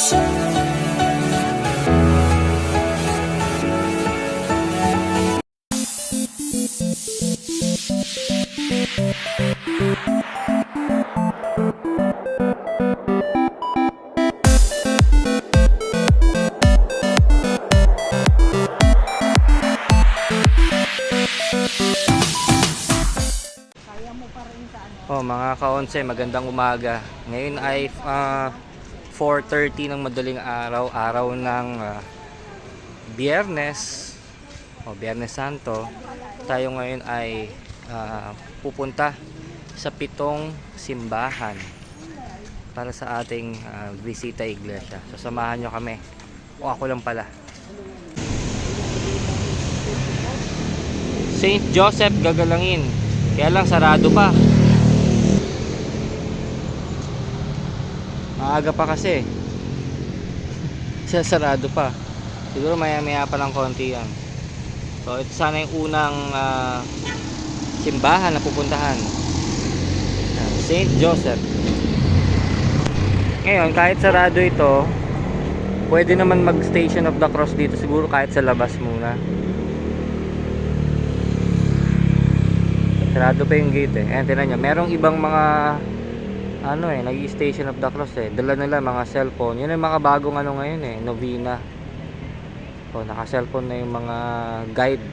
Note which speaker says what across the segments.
Speaker 1: Oh, mga ka-onse, magandang umaga. Ngayon ay 4:30 ng madaling araw, araw ng Biyernes o Biyernes Santo. Tayo ngayon ay pupunta sa 7 simbahan para sa ating bisita iglesia. So samahan nyo kami. O ako lang pala. Saint Joseph Gagalangin. Kaya lang sarado pa. Maaga pa kasi. Sarado pa. Siguro maya-maya pa lang konti yan. So ito sana yung unang simbahan na pupuntahan. Saint Joseph. Ngayon kahit sarado ito, pwede naman mag Station of the Cross dito siguro kahit sa labas muna. Sarado pa yung gate eh. Ayan, tinan nyo, merong ibang mga nag-i-Station of the Cross eh. Dala nila mga cellphone. Yun yung mga bagong ngayon eh, novena. So naka-cellphone na yung mga guide.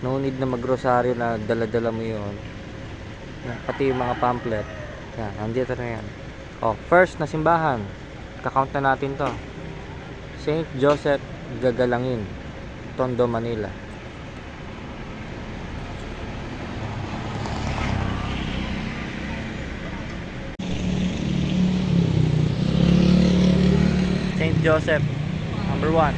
Speaker 1: No need na mag-rosaryo na dala-dala mo yun. Pati yung mga pamphlet. Yan, nandito na yan. Oh, first na simbahan. Kakount na natin to. Saint Joseph Gagalangin, Tondo, Manila. Saint Joseph, number 1.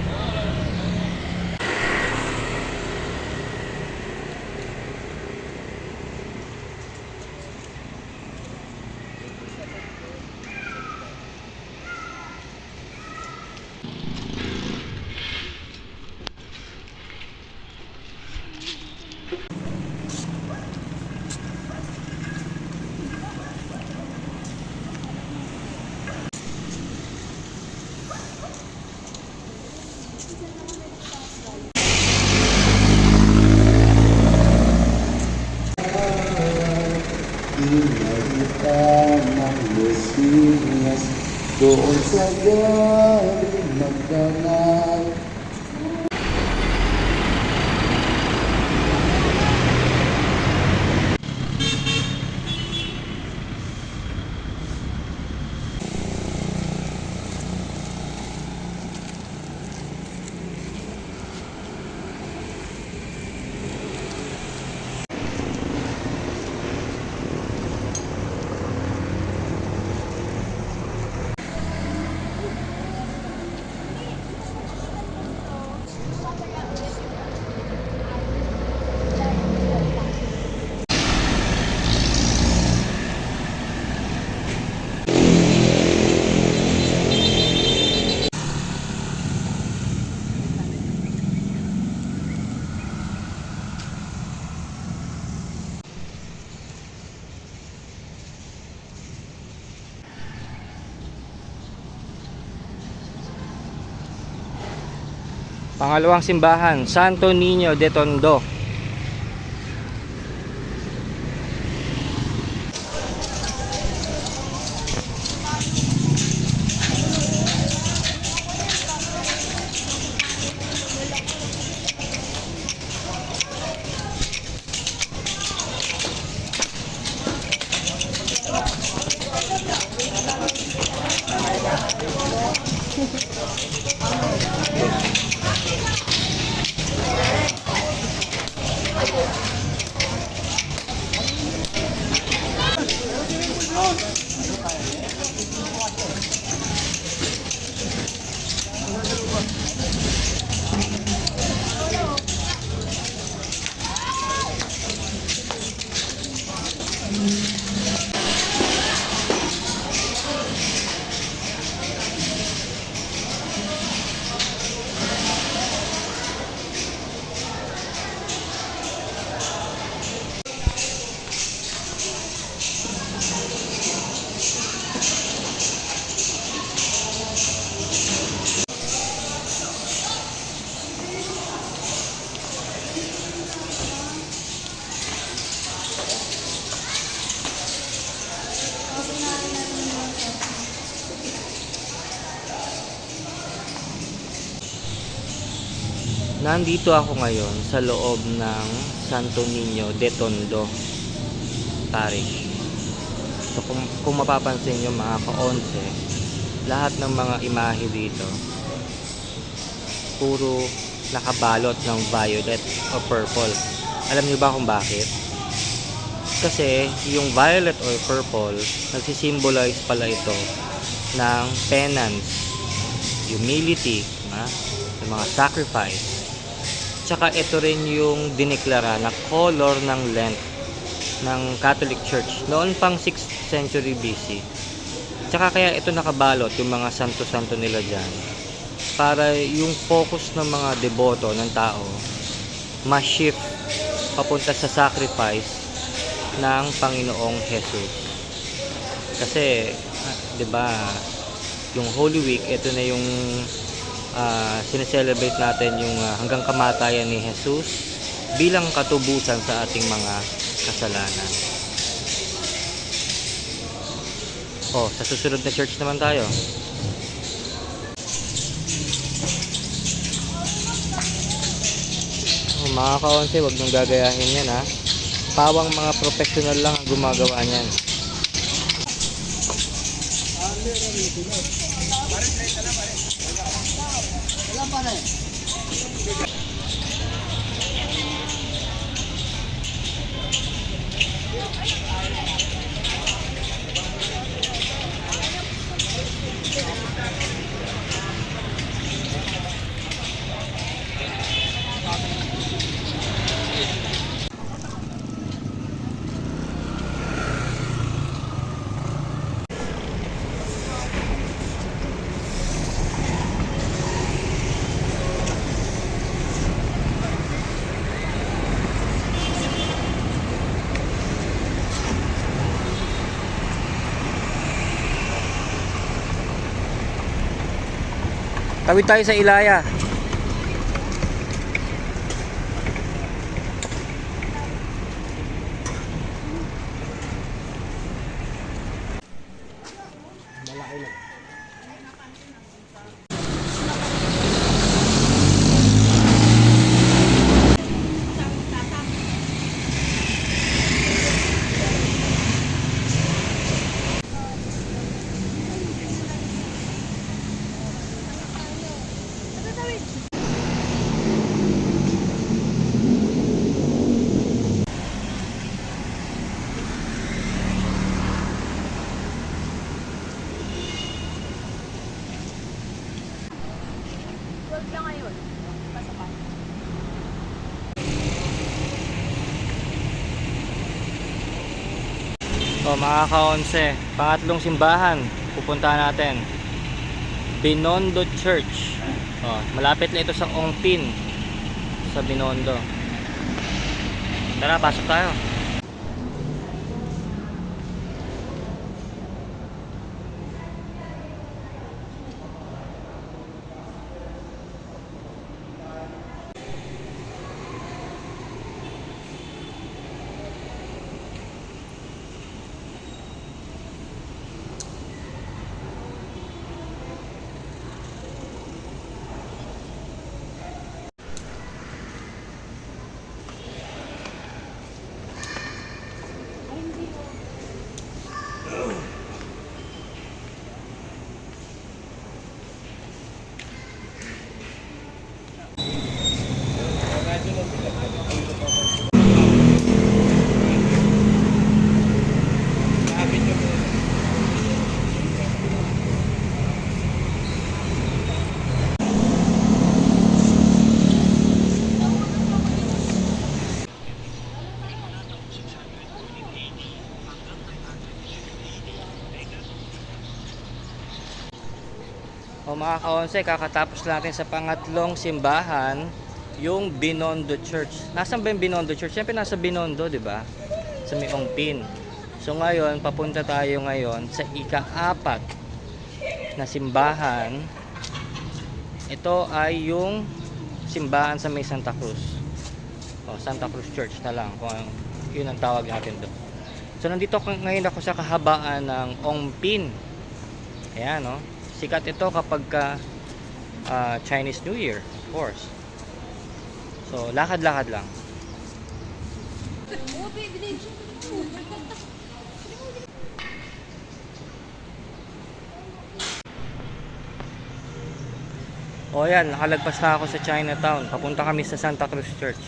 Speaker 2: Doon sa gabi magdanay.
Speaker 1: Pangalawang simbahan, Santo Niño de Tondo. Nandito ako ngayon sa loob ng Santo Niño de Tondo Parish. So kung mapapansin nyo mga ka-onse, lahat ng mga imahe dito puro nakabalot ng violet o purple. Alam niyo ba kung bakit? Kasi yung violet or purple, nagsisimbolize pala ito ng penance, humility, yung mga sacrifice. Tsaka ito rin yung dineklara na color ng Lent ng Catholic Church noon pang 6th century BC. Tsaka kaya ito nakabalot yung mga santo-santo nila dyan para yung focus ng mga deboto ng tao ma-shift papunta sa sacrifice ng Panginoong Jesus. Kasi 'di ba, yung Holy Week, ito na yung sineselebrate natin yung hanggang kamatayan ni Jesus bilang katubusan sa ating mga kasalanan. Sa susunod na church naman tayo. Mga kaonse, wag nang gagayahin yan, ha. Pawang mga professional lang ang gumagawa niyan. Tawid tayo sa Ilaya. Mga ka-onse, pangatlong simbahan pupuntahan natin, Binondo Church. Malapit na ito sa Ongpin sa Binondo. Tara, pasok tayo. Mga ka-onse, kakatapos natin sa pangatlong simbahan, yung Binondo Church. Nasaan ba yung Binondo Church? Siyempre nasa Binondo, di ba? Sa may Ongpin. So ngayon, papunta tayo ngayon sa ika-4 na simbahan. Ito ay yung simbahan sa may Santa Cruz. Santa Cruz Church na lang, kung yun ang tawag natin doon. So nandito ngayon ako sa kahabaan ng Ongpin. Ayan, Sikat ito kapag Chinese New Year, of course. So, lakad-lakad lang. O yan, nakalagpas na ako sa Chinatown. Papunta kami sa Santa Cruz Church.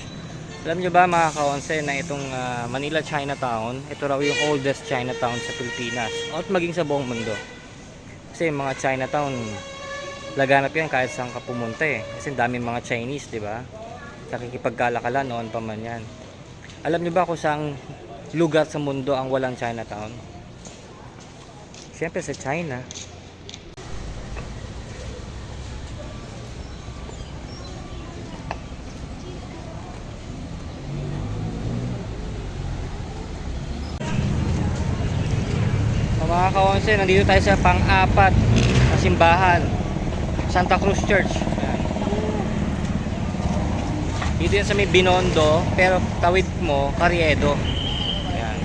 Speaker 1: Alam nyo ba mga kaonse na itong Manila Chinatown, ito raw yung oldest Chinatown sa Pilipinas at maging sa buong mundo. Kasi yung mga Chinatown, laganap yan kahit saan ka pumunta eh. Kasi daming mga Chinese, di ba? Nakikipagkalakalan noon pa man yan. Alam nyo ba kung saang lugar sa mundo ang walang Chinatown? Siyempre sa China. Mga kaonse, nandito tayo sa pang-apat na simbahan, Santa Cruz Church. Ayan. Dito yan sa may Binondo, pero tawid mo, Carriedo. Ayan.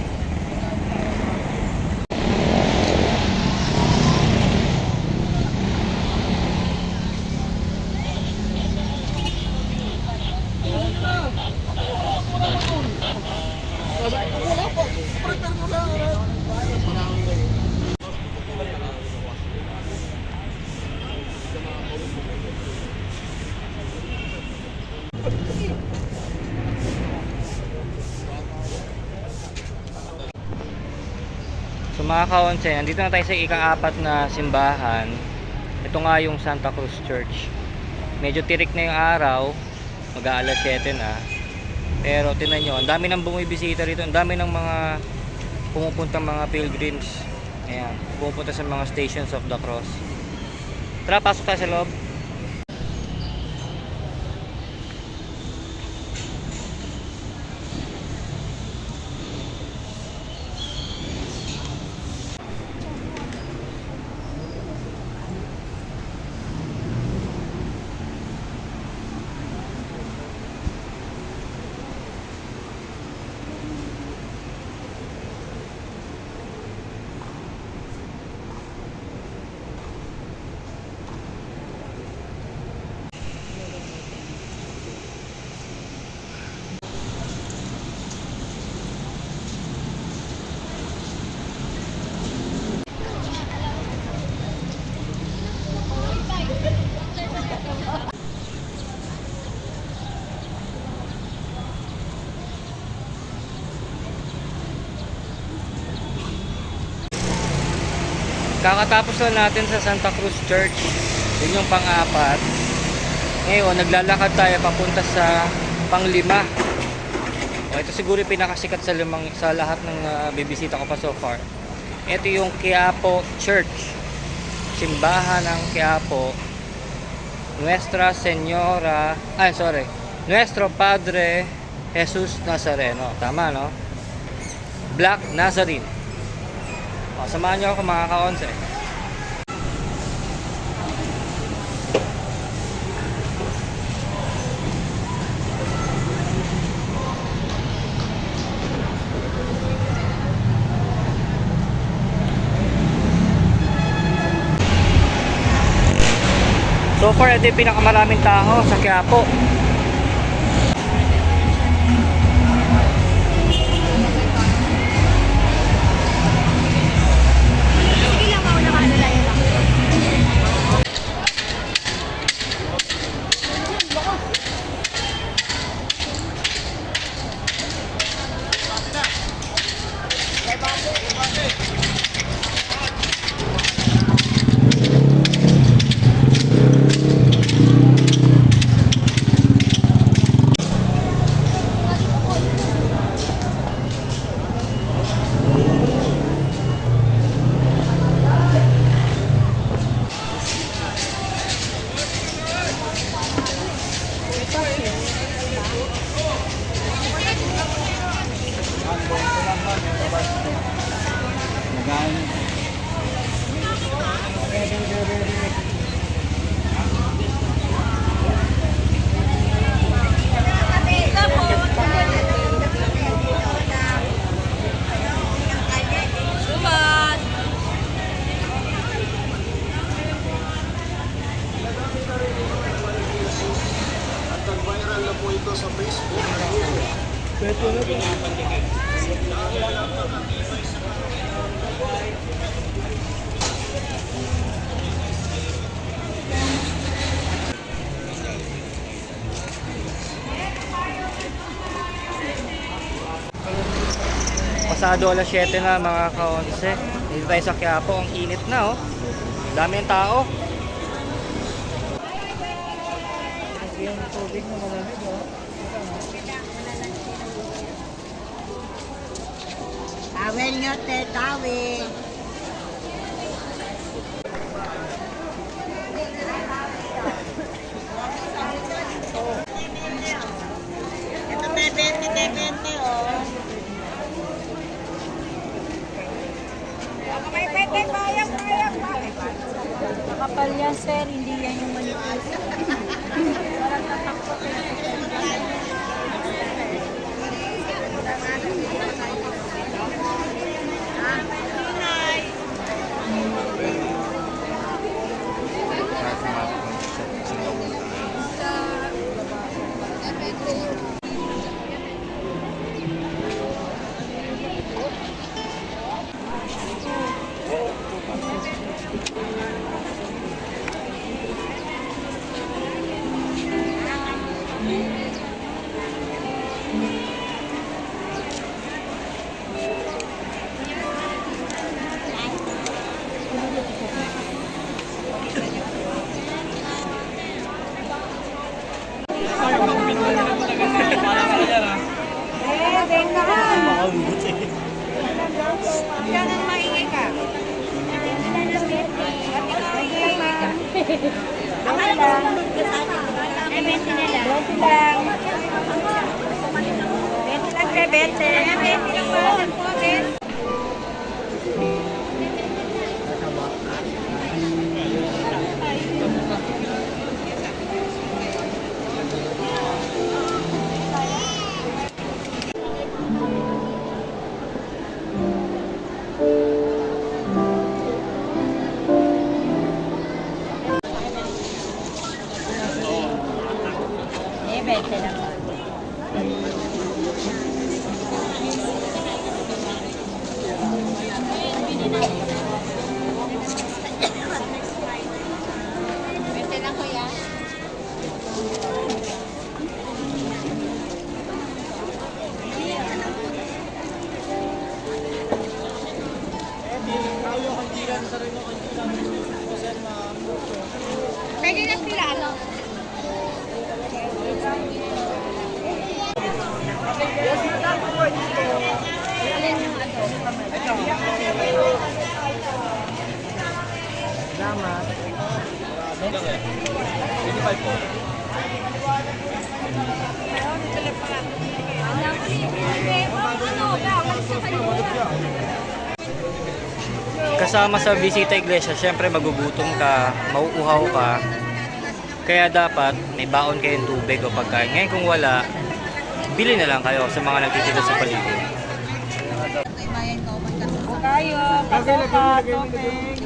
Speaker 1: So mga kaonse, nandito na tayo sa ika-apat na simbahan. Ito nga yung Santa Cruz Church. Medyo tirik na yung araw, mag-aalas 7 na. Pero tinan nyo, ang dami nang bumibisita rito, ang dami ng mga pumupuntang mga pilgrims. Ayan, pumupunta sa mga Stations of the Cross. Tara, pasok tayo sa loob. Kakatapos lang natin sa Santa Cruz Church. Yun yung pang-apat. Ngayon, naglalakad tayo papunta sa pang-lima. O, ito siguro yung pinakasikat sa lahat ng bibisita ko pa so far. Ito yung Quiapo Church. Simbahan ng Quiapo. Nuestro Padre Jesus Nazareno. Tama, no? Black Nazarene. O, samahan nyo ako mga kaonse. So far, ito yung pinakamaraming tao sa Quiapo. pasado alas 7 na mga ka-11. Dito tayo sa Quiapo, ang init na oh. Dami ng tao. Yung tubig na malamig oh.
Speaker 3: Tawel nyo, te, tawel. Ito, te, 20, oh. May pwede, bayang. Kapal yan, sir. Hindi yan yung manipis. Walang tatakot. Pwede na sila, ano?
Speaker 1: Salamat. Kasama sa bisita iglesia, syempre magugutom ka, mauuhaw ka. Kaya dapat may baon kayong tubig o pagkain. Ngayon kung wala, bili na lang kayo sa mga nagtitinda sa paligid.
Speaker 3: Kayo, pasoka, tubig.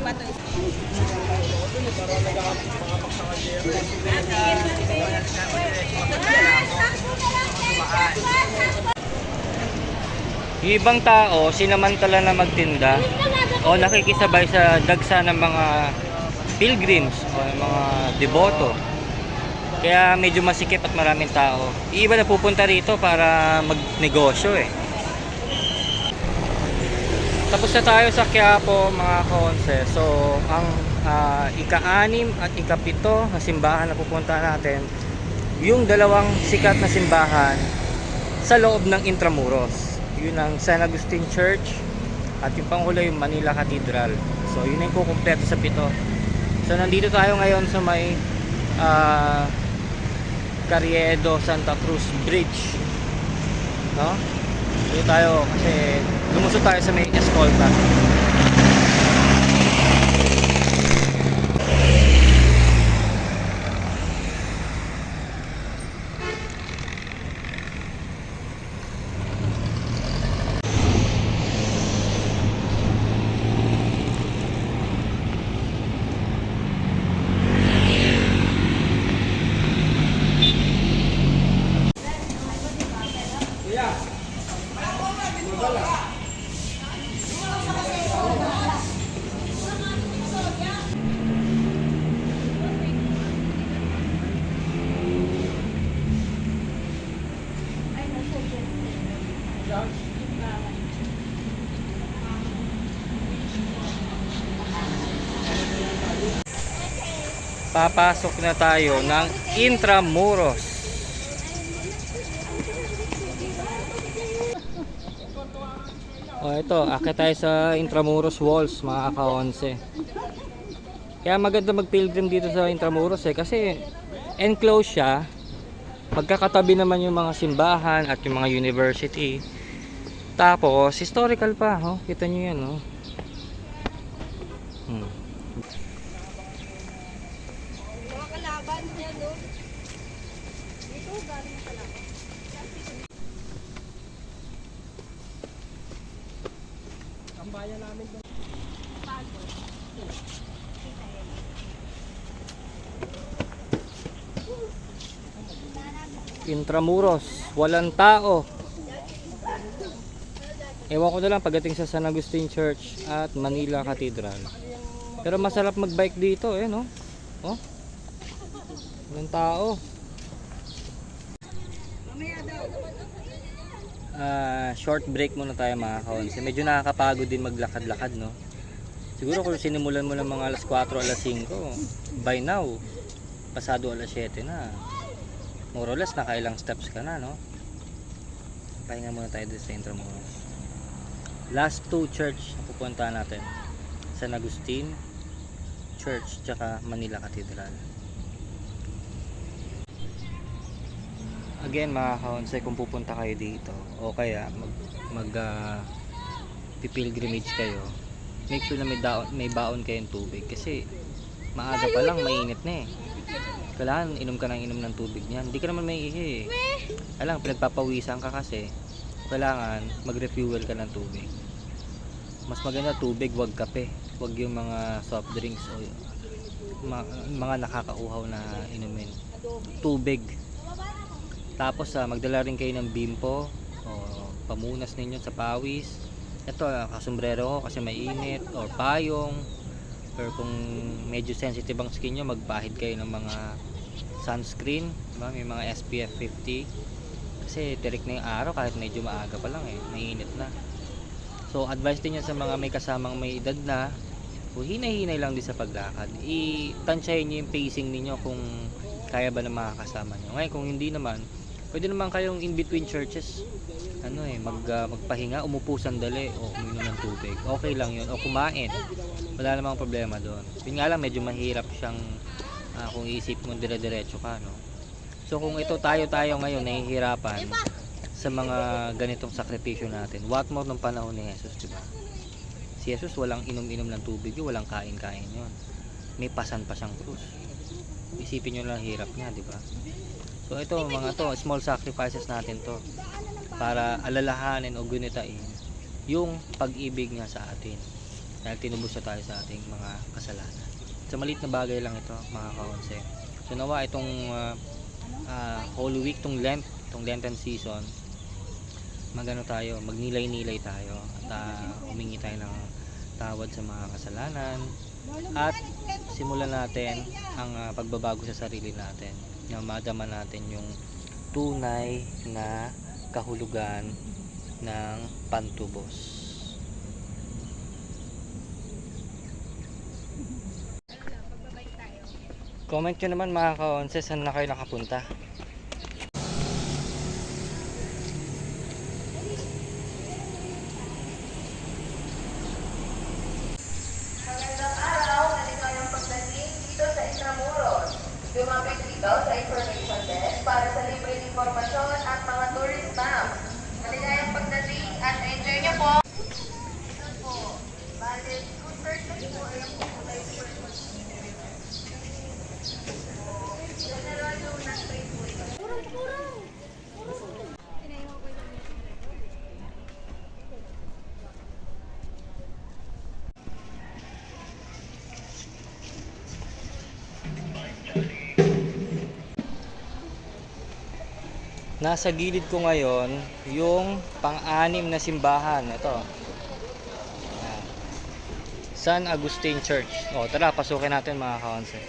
Speaker 1: Yung ibang tao, sinamantala na magtinda o nakikisabay sa dagsa ng mga pilgrims o mga deboto. Kaya medyo masikip at maraming tao. Yung iba na pupunta rito para magnegosyo eh. Tapos na tayo sa Quiapo mga kaonse. So, ang ika-6 at ika-7 na simbahan na pupunta natin, yung dalawang sikat na simbahan sa loob ng Intramuros. Yun ang San Agustin Church at yung panghuli yung Manila Cathedral. So, yun yung kukumpleto sa 7. So, nandito tayo ngayon sa may Carriedo Santa Cruz Bridge. No? Dito tayo kasi lumusot tayo sa may escolta. Papasok na tayo ng Intramuros. Ito, akit tayo sa Intramuros Walls, mga ka-onse. Kaya maganda mag-pilgrim dito sa Intramuros kasi enclosed siya. Magkakatabi naman yung mga simbahan at yung mga university. Tapos historical pa, oh. Kita nyo yan, oh.
Speaker 3: Mga kalaban niya, no? Dito, galing sa kalaban. Ang bayan namin doon.
Speaker 1: Intramuros, walang tao. Ewan ko na lang pagdating sa San Agustin Church at Manila Cathedral. Pero masarap magbike dito, no? Oh. Walang tao. Short break muna tayo, mga kaonse. Medyo nakakapagod din maglakad-lakad, no? Siguro kung sinimulan mo ng mga alas 4, alas 5, by now, pasado alas 7 na. More or less, nakailang steps ka na, no? Pahinga muna tayo dito sa Intramuros. Last two church na pupuntahan natin. San Agustin Church, tsaka Manila Cathedral. Again, mga kaonsay, kung pupunta kayo dito, o kaya pilgrimage kayo, make sure na may baon kayong tubig. Kasi, maaga pa lang, mainit na eh. Kailangan inom ka ng inom ng tubig niyan. Hindi ka naman may ihi eh. Alang, pinagpapawisan ka kasi kailangan mag-refuel ka ng tubig. Mas maganda tubig, wag kape. Wag yung mga soft drinks o mga nakakauhaw na inumin. Tubig. Tapos magdala rin kayo ng bimpo o pamunas ninyo sa pawis. Ito, kasombrero ko kasi mainit, or payong. Or kung medyo sensitive ang skin nyo, magpahid kayo ng mga sunscreen, diba? May mga SPF 50 kasi tirik na yung araw kahit medyo maaga pa lang eh, mainit na. So advice din yan sa mga may kasamang may edad na, o hinay-hinay lang din sa paglakad, i-tansyahin nyo yung pacing ninyo kung kaya ba ng mga kasama nyo. Ngayon kung hindi naman, pwede naman kayong in between churches magpahinga, umupo sandali o uminom ng tubig, okay lang yun, o kumain, wala namang problema doon. Yun nga lang, medyo mahirap siyang kung iisip mo dire-diretso ka, no? So kung ito tayo ngayon nahihirapan sa mga ganitong sakripisyo natin, what more nung panahon ni Jesus, diba? Si Jesus walang inom-inom ng tubig yun, walang kain-kain yun, may pasan pa siyang krus. Isipin nyo lang hirap niya, diba? So ito mga to, small sacrifices natin to para alalahanin o gunitain yung pag-ibig niya sa atin dahil tinubos na tayo sa ating mga kasalanan. So maliit na bagay lang ito, mga kaonse. So nawa itong Holy Week, itong Lenten season, magnilay-nilay tayo at humingi tayo ng tawad sa mga kasalanan at simulan natin ang pagbabago sa sarili natin, na madama natin yung tunay na kahulugan ng pantubos. Comment nyo naman, mga kaonse, saan na kayo nakapunta.
Speaker 4: Magandang araw, naligayang pagdating dito sa Intramuros. Lumapit dito sa information desk para sa libreng informasyon at mga tourist maps. Maligayang pagdating at enjoy nyo po! Ito po, bale, good person po, alam po po tayo sa General Luna Street po ito.
Speaker 1: Nasa gilid ko ngayon yung pang-anim na simbahan. Ito. Ayan. San Agustin Church. O, tara, pasukin natin, mga kaonse.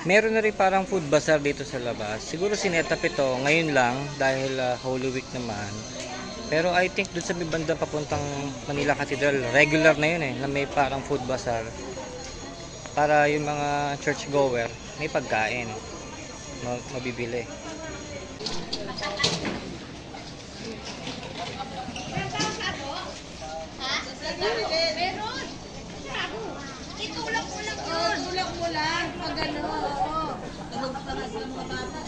Speaker 1: Meron na rin parang food bazaar dito sa labas. Siguro sinetap ito ngayon lang dahil Holy Week naman. Pero I think dun sa may banda papuntang Manila Cathedral, regular na yun na may parang food bazaar. Para yung mga church goer, may pagkain. Mabibili.
Speaker 3: Meron. Itulak mo lang yun. Tulak mo lang. Pag ano. Tulog pa nga sa mga bata.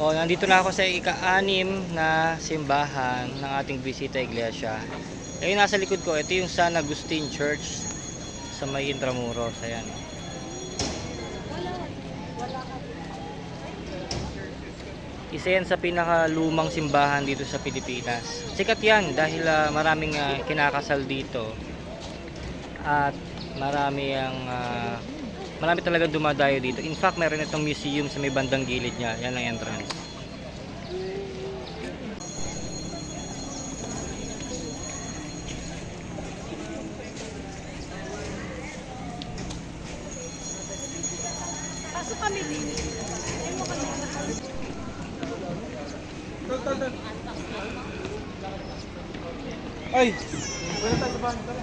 Speaker 1: Oh, nandito na ako sa ika-6 na simbahan ng ating Bisita Iglesia. Ayun nasa likod ko, ito yung San Agustin Church sa may Intramuros. Ayan. Isa yan sa pinakalumang simbahan dito sa Pilipinas. Sikat yan dahil maraming kinakasal dito. At marami talagang dumadayo dito. In fact, meron itong museum sa may bandang gilid niya. Yan ang entrance.
Speaker 3: Pasok kami din.
Speaker 2: Ay! Wala tayo sa bahan. Tara.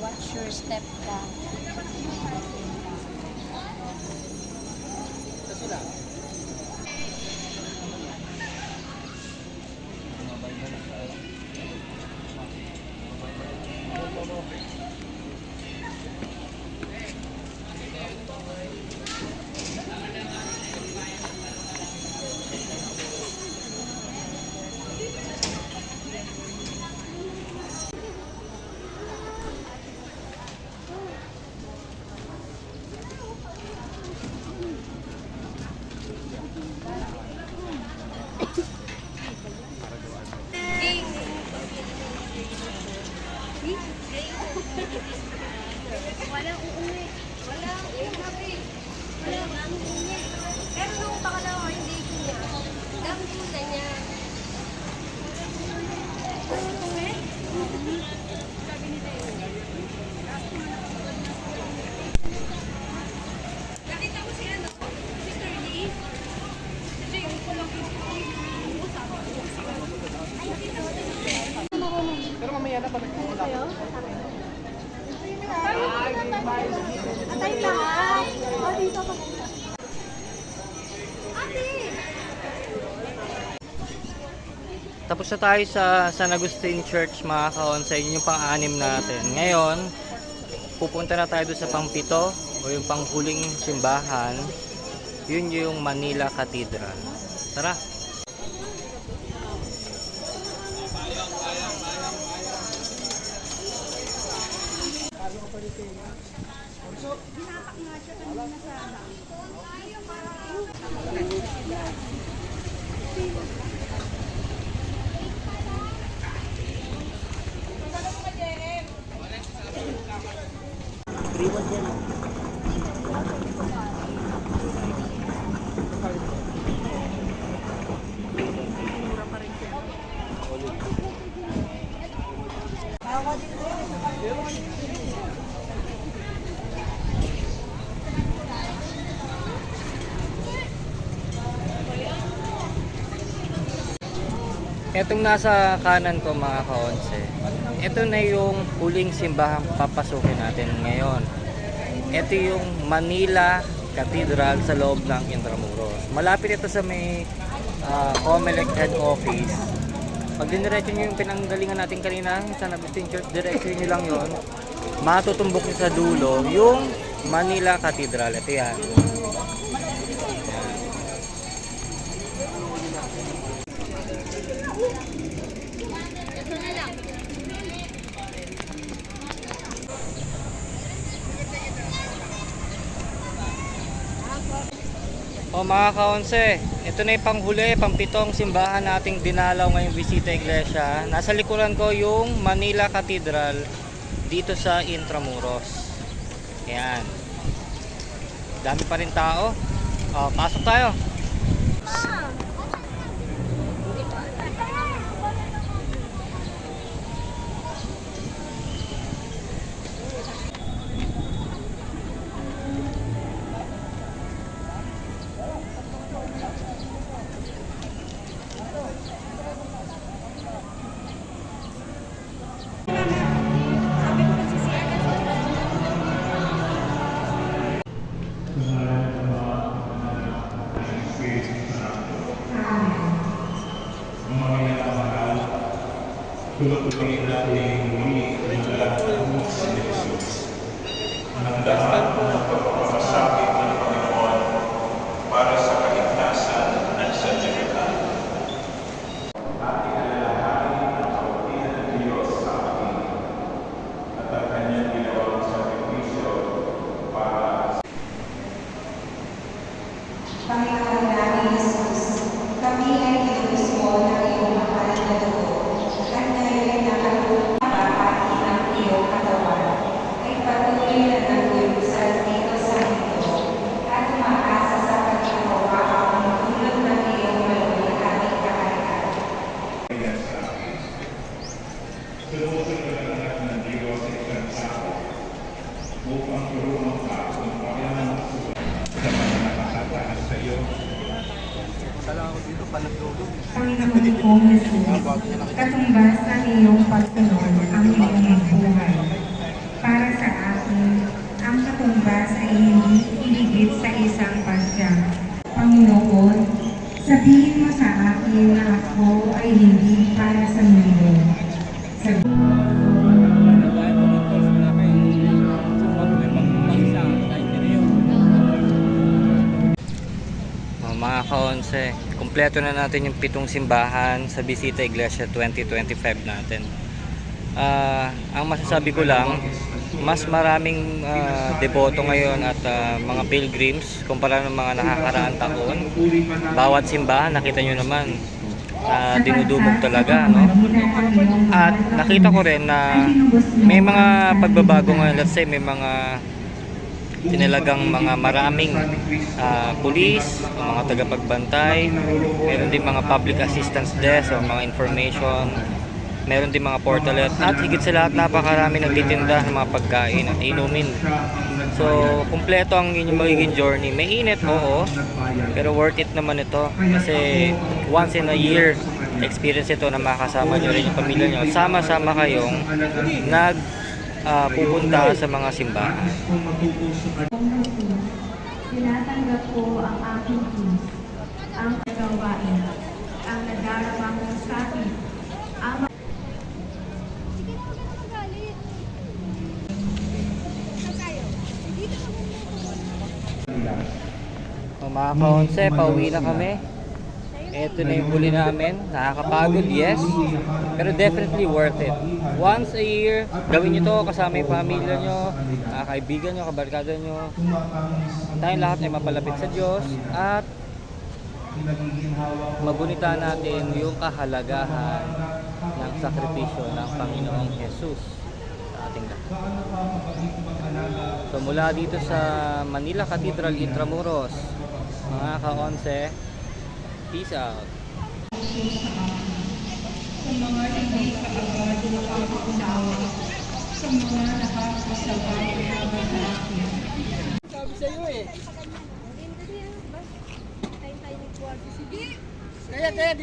Speaker 3: Watch your step down. Walang uuwi. Walang uuwi. Walang uuwi. Pero nung pangalawa, hindi ko niya. Dami ko na niya. Sabi nila yun. Nakita mo si ano? Sister Lee? Sister yung kulang yung
Speaker 2: Pero mamaya na pag nagkakula.
Speaker 3: Atay lahat. O, dito ka. Ate!
Speaker 1: Tapos na tayo sa San Agustin Church mga kaonsay, yun yung pang-anim natin. Ngayon, pupunta na tayo doon sa pang-pito o yung panghuling simbahan. Yun yung Manila Cathedral. Tara! Etong nasa kanan ko mga kaonse, ito na yung huling simbahang papasukin natin ngayon. Ito yung Manila Cathedral sa loob ng Intramuros. Malapit ito sa may COMELEC head office. Pag diniretso nyo yung pinanggalingan natin kanina, San Agustin Church, diretso nyo lang yon, matutumbok nyo sa dulo yung Manila Cathedral. Ito yan.
Speaker 3: Ito na lang.
Speaker 1: O mga kaonse, ito na yung panghuli, pangpitong simbahan nating dinalaw ngayong bisita iglesia. Nasa likuran ko yung Manila Cathedral dito sa Intramuros. Ayan. Dami pa rin tao. O, pasok tayo.
Speaker 5: Tulutuloy natin muli ang lahat ng si Jesus. Ang lahat ng pagpapasakit ng Panginoon para sa kaligtasan ng sanlibutan. Ating alalahanin ang kautihan ng Diyos sa atin at ang kanyang ginawang sakripisyo para
Speaker 6: Panginoon namin Jesus, kami ay inubos mo ng iyong mahal na dugo at ngayon nakalulong mabahagi ng iyong katawan ay patuloy na nagulusan dito sa mundo at umaasa sa pagkakawa ang tulong ng iyong malulunganing kaharian.
Speaker 5: Ayan sa akin. Sinusunod ang anak ng Diyos sa isang tao upang turungan ka kung paano magsusunod sa mga nakakataas sa iyo.
Speaker 6: Panginoon kong Jesus, katumbas ng iyong pagsunod ang iyong buhay. Para sa akin, ang katumbas ay hindi higit sa isang pasya. Panginoon, sabihin mo sa akin na ako ay hindi para sa mundo.
Speaker 1: Mga kaonse, kumpleto na natin yung 7 simbahan sa Bisita Iglesia 2025 natin. Ang masasabi ko lang, mas maraming deboto ngayon at mga pilgrims kumpara ng mga nakakaraang taon. Bawat simbahan, nakita nyo naman, dinudubog talaga, no? At nakita ko rin na may mga pagbabago ngayon. Let's say may mga tinalagang mga maraming police, mga tagapagbantay, meron din mga public assistance desk o mga information, meron din mga portalet, at higit sa lahat napakarami nagtitinda ng mga pagkain at inumin. So kumpleto ang inyong magiging journey. May init, oo, pero worth it naman ito kasi once in a year experience ito na makasama nyo rin yung pamilya nyo, sama-sama kayong pupunta sa mga simbahan.
Speaker 6: Tinatanggap ko ang aking peace, ang kagawain, ang nadaramang sakit, ang
Speaker 1: Mga ka-onse, pauwi na kami. Ito na yung huli namin. Nakakapagod, yes. Pero definitely worth it. Once a year, gawin nyo to kasama yung pamilya nyo, kaibigan nyo, kabarkada nyo. Tayong lahat ay mapalapit sa Diyos at magunita natin yung kahalagahan ng sakripisyo ng Panginoong Jesus sa ating lahat. So mula dito sa Manila Cathedral, Intramuros, mga ka-onse, peace out.
Speaker 6: sa mga hindi kaagad nakakausawa, sa mga nakakasabay habang natin.
Speaker 2: Sabi sa'yo eh. Kaya,